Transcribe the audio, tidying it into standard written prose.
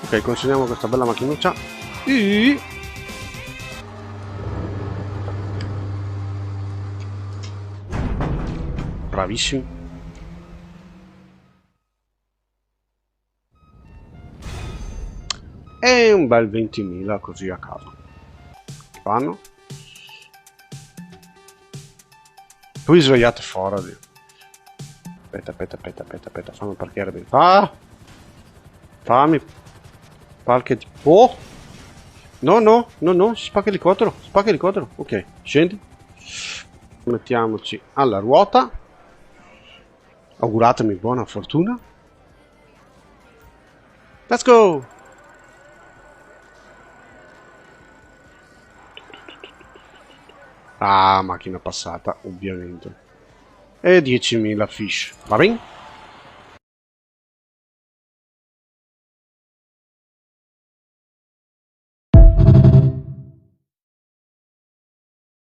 Ok, consegniamo questa bella macchinuccia. Bravissimo. E un bel 20.000 così a caso. Fanno. Poi svegliate fuori. Aspetta, fammi parcheggiare bene. Fammi. Qualche... Oh! No, spacca l'elicottero. Ok, scendi. Mettiamoci alla ruota. Auguratemi buona fortuna. Let's go! Ah, macchina passata, ovviamente. E 10.000 fish. Va bene?